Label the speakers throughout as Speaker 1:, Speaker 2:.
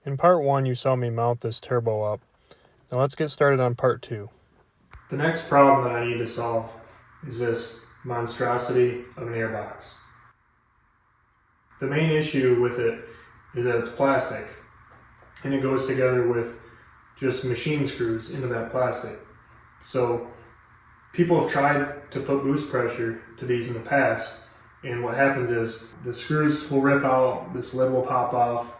Speaker 1: In part 1, you saw me mount this turbo up. Now let's get started on part 2. The next problem that I need to solve is this monstrosity of an airbox. The main issue with it is that it's plastic, and it goes together with just machine screws into that plastic. So people have tried to put boost pressure to these in the past, and what happens is the screws will rip out, this lid will pop off.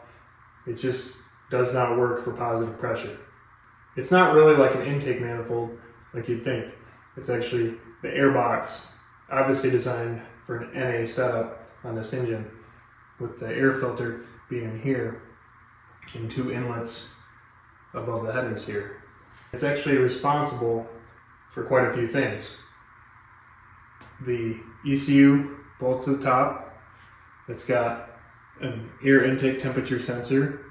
Speaker 1: It just does not work for positive pressure. It's not really like an intake manifold like you'd think. It's actually the airbox, obviously designed for an NA setup on this engine, with the air filter being in here and 2 inlets above the headers here. It's actually responsible for quite a few things. The ECU bolts to the top. It's got an air intake temperature sensor.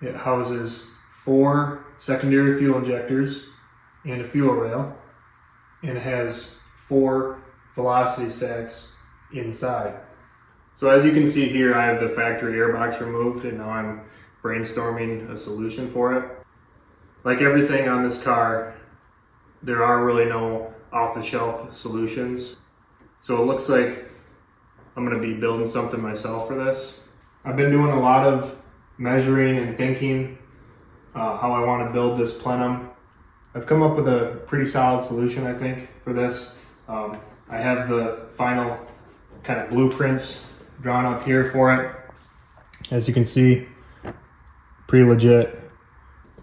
Speaker 1: It houses 4 secondary fuel injectors and a fuel rail, and it has 4 velocity stacks inside. So as you can see here, I have the factory airbox removed, and now I'm brainstorming a solution for it. Like everything on this car, there are really no off-the-shelf solutions. So it looks like I'm going to be building something myself for this. I've been doing a lot of measuring and thinking how I want to build this plenum. I've come up with a pretty solid solution, I think, for this. I have the final kind of blueprints drawn up here for it. As you can see, pretty legit.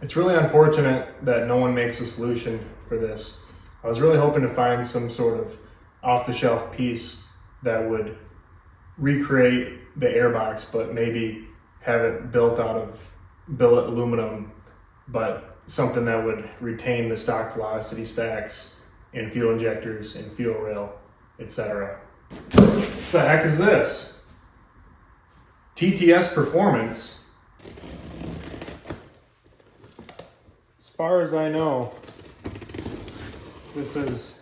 Speaker 1: It's really unfortunate that no one makes a solution for this. I was really hoping to find some sort of off-the-shelf piece that would recreate the airbox, but maybe have it built out of billet aluminum, but something that would retain the stock velocity stacks and fuel injectors and fuel rail, etc. What the heck is this? TTS Performance. As far as I know, this is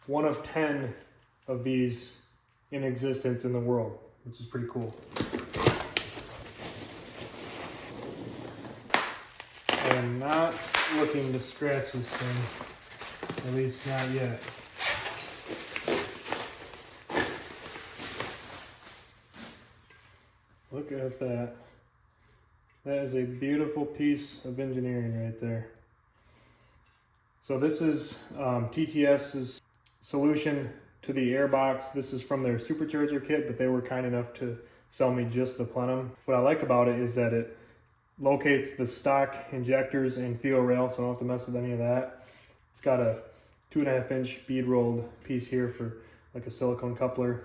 Speaker 1: one of 10 of these in existence in the world, which is pretty cool. I am not looking to scratch this thing, at least not yet. Look at that. That is a beautiful piece of engineering right there. So this is TTS's solution to the airbox. This is from their supercharger kit, but they were kind enough to sell me just the plenum. What I like about it is that it locates the stock injectors and fuel rail, so I don't have to mess with any of that. It's got a 2.5-inch bead rolled piece here for like a silicone coupler.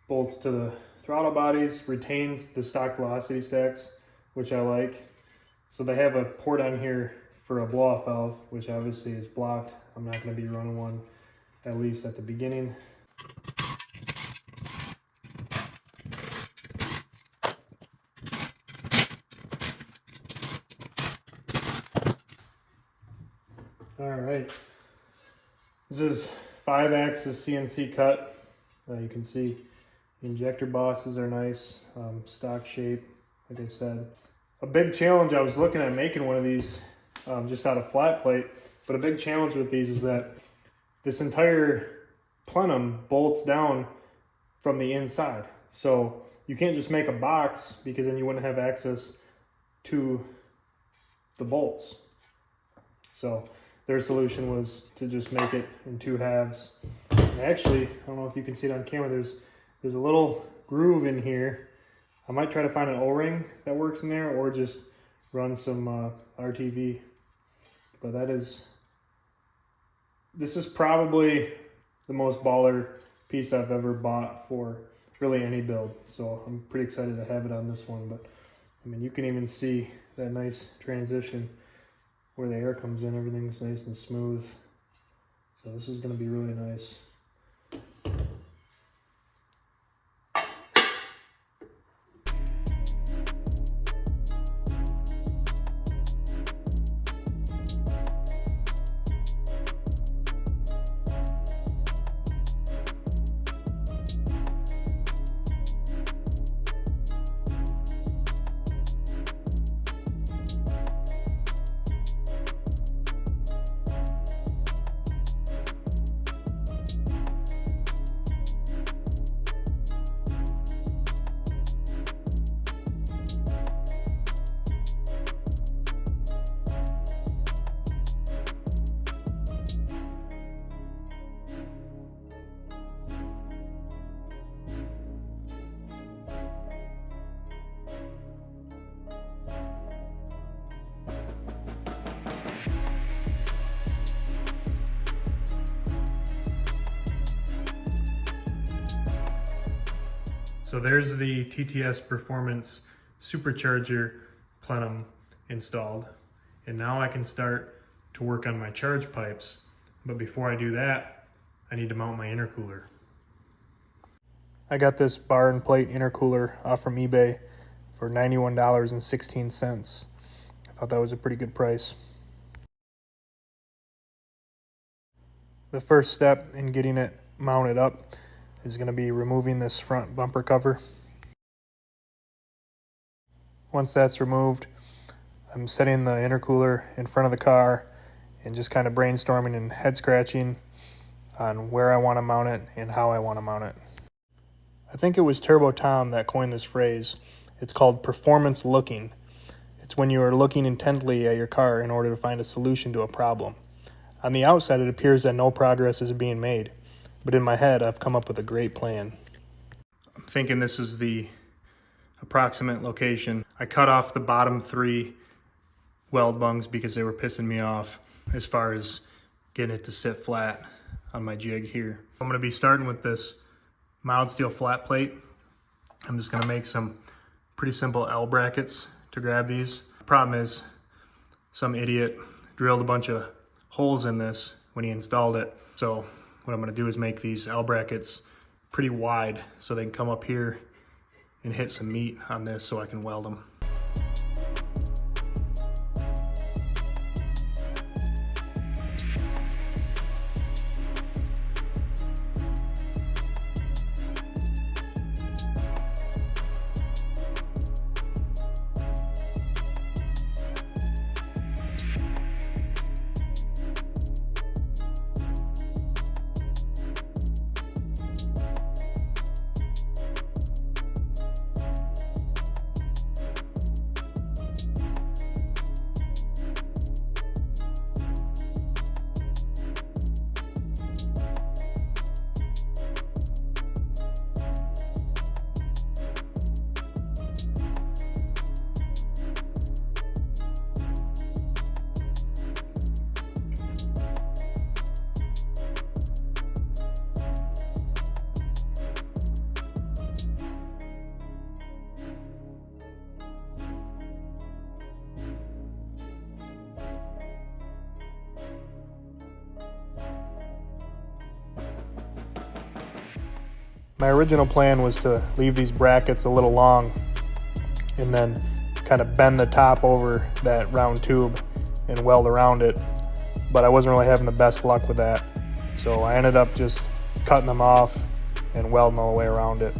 Speaker 1: Bolts to the throttle bodies, retains the stock velocity stacks, which I like. So they have a port on here for a blow-off valve, which obviously is blocked. I'm not going to be running one, at least at the beginning. All right, this is 5-axis CNC cut. You can see the injector bosses are nice, stock shape, like I said. A big challenge, I was looking at making one of these just out of flat plate, but a big challenge with these is that this entire plenum bolts down from the inside. So you can't just make a box, because then you wouldn't have access to the bolts. So their solution was to just make it in 2 halves. And actually, I don't know if you can see it on camera, there's a little groove in here. I might try to find an O-ring that works in there, or just run some RTV. But this is probably the most baller piece I've ever bought for really any build. So I'm pretty excited to have it on this one. But I mean, you can even see that nice transition where the air comes in. Everything's nice and smooth. So this is going to be really nice. So there's the TTS Performance Supercharger plenum installed. And now I can start to work on my charge pipes. But before I do that, I need to mount my intercooler. I got this bar and plate intercooler off from eBay for $91.16. I thought that was a pretty good price. The first step in getting it mounted up is going to be removing this front bumper cover. Once that's removed, I'm setting the intercooler in front of the car and just kind of brainstorming and head scratching on where I want to mount it and how I want to mount it. I think it was Turbo Tom that coined this phrase. It's called performance looking. It's when you are looking intently at your car in order to find a solution to a problem. On the outside, it appears that no progress is being made, but in my head, I've come up with a great plan. I'm thinking this is the approximate location. I cut off the bottom 3 weld bungs because they were pissing me off as far as getting it to sit flat on my jig here. I'm going to be starting with this mild steel flat plate. I'm just going to make some pretty simple L brackets to grab these. The problem is some idiot drilled a bunch of holes in this when he installed it. So what I'm going to do is make these L brackets pretty wide so they can come up here and hit some meat on this so I can weld them. My original plan was to leave these brackets a little long and then kind of bend the top over that round tube and weld around it, but I wasn't really having the best luck with that. So I ended up just cutting them off and welding all the way around it.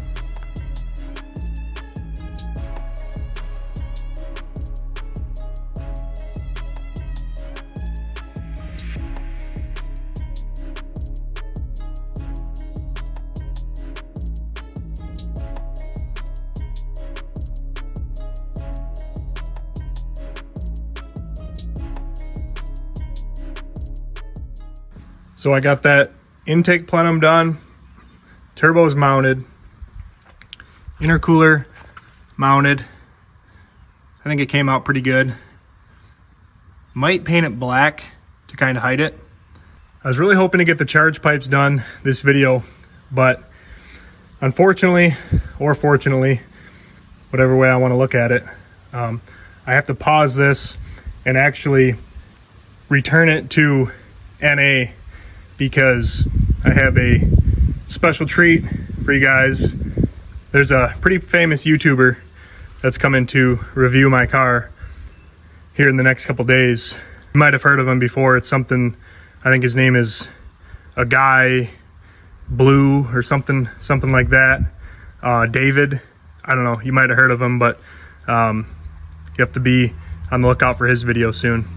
Speaker 1: So I got that intake plenum done, turbos mounted, intercooler mounted. I think it came out pretty good. Might paint it black to kind of hide it. I was really hoping to get the charge pipes done this video, but unfortunately, or fortunately, whatever way I want to look at it, I have to pause this and actually return it to NA because I have a special treat for you guys. There's a pretty famous YouTuber that's coming to review my car here in the next couple days. You might have heard of him before. It's something, I think his name is A Guy Blue or something like that. David, I don't know, you might have heard of him, but you have to be on the lookout for his video soon.